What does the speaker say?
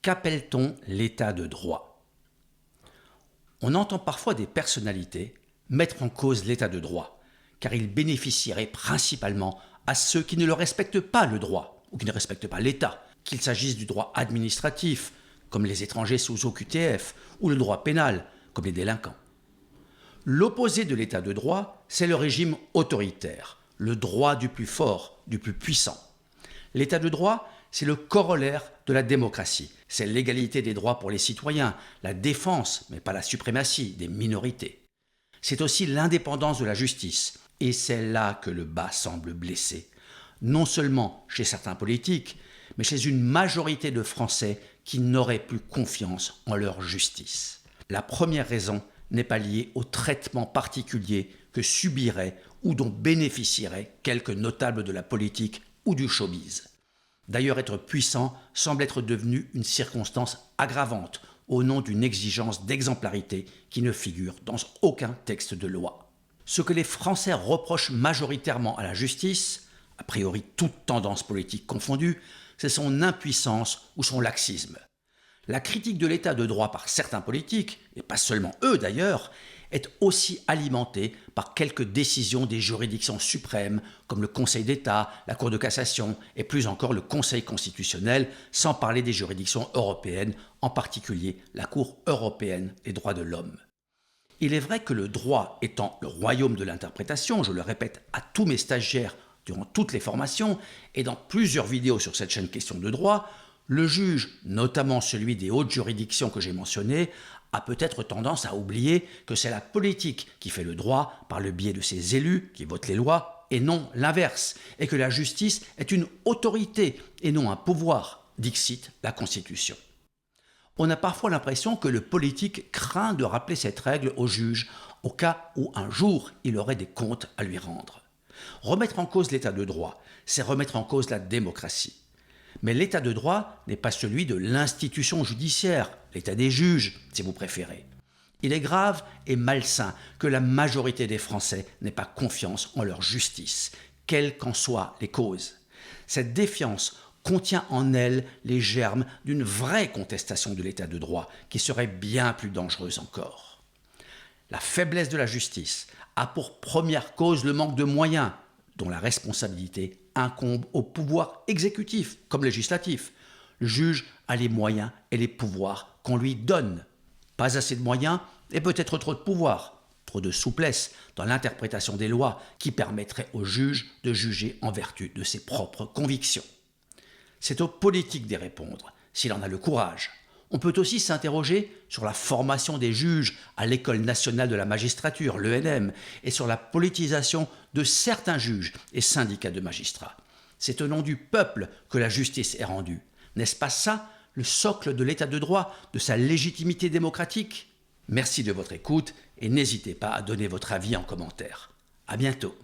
Qu'appelle-t-on l'état de droit? On entend parfois des personnalités mettre en cause l'état de droit, car il bénéficierait principalement à ceux qui ne le respectent pas le droit, ou qui ne respectent pas l'État, qu'il s'agisse du droit administratif, comme les étrangers sous OQTF, ou le droit pénal, comme les délinquants. L'opposé de l'état de droit, c'est le régime autoritaire, le droit du plus fort, du plus puissant. L'état de droit, c'est le corollaire de la démocratie. C'est l'égalité des droits pour les citoyens, la défense, mais pas la suprématie, des minorités. C'est aussi l'indépendance de la justice. Et c'est là que le bas semble blessé. Non seulement chez certains politiques, mais chez une majorité de Français qui n'auraient plus confiance en leur justice. La première raison n'est pas liée au traitement particulier que subiraient ou dont bénéficieraient quelques notables de la politique ou du showbiz. D'ailleurs, être puissant semble être devenu une circonstance aggravante au nom d'une exigence d'exemplarité qui ne figure dans aucun texte de loi. Ce que les Français reprochent majoritairement à la justice, a priori toute tendance politique confondue, c'est son impuissance ou son laxisme. La critique de l'état de droit par certains politiques, et pas seulement eux d'ailleurs, est aussi alimentée par quelques décisions des juridictions suprêmes comme le Conseil d'État, la Cour de cassation et plus encore le Conseil constitutionnel, sans parler des juridictions européennes, en particulier la Cour européenne des droits de l'homme. Il est vrai que le droit étant le royaume de l'interprétation, je le répète à tous mes stagiaires durant toutes les formations et dans plusieurs vidéos sur cette chaîne Question de droit, le juge, notamment celui des hautes juridictions que j'ai mentionnées, a peut-être tendance à oublier que c'est la politique qui fait le droit par le biais de ses élus qui votent les lois et non l'inverse, et que la justice est une autorité et non un pouvoir, dixit la Constitution. On a parfois l'impression que le politique craint de rappeler cette règle au juge au cas où un jour il aurait des comptes à lui rendre. Remettre en cause l'état de droit, c'est remettre en cause la démocratie. Mais l'état de droit n'est pas celui de l'institution judiciaire, l'état des juges, si vous préférez. Il est grave et malsain que la majorité des Français n'aient pas confiance en leur justice, quelles qu'en soient les causes. Cette défiance contient en elle les germes d'une vraie contestation de l'état de droit, qui serait bien plus dangereuse encore. La faiblesse de la justice a pour première cause le manque de moyens, dont la responsabilité incombe au pouvoir exécutif comme législatif. Le juge a les moyens et les pouvoirs qu'on lui donne. Pas assez de moyens et peut-être trop de pouvoir, trop de souplesse dans l'interprétation des lois qui permettrait au juge de juger en vertu de ses propres convictions. C'est au politique d'y répondre, s'il en a le courage. On peut aussi s'interroger sur la formation des juges à l'École nationale de la magistrature, l'ENM, et sur la politisation de certains juges et syndicats de magistrats. C'est au nom du peuple que la justice est rendue. N'est-ce pas ça, le socle de l'état de droit, de sa légitimité démocratique? Merci de votre écoute et n'hésitez pas à donner votre avis en commentaire. À bientôt.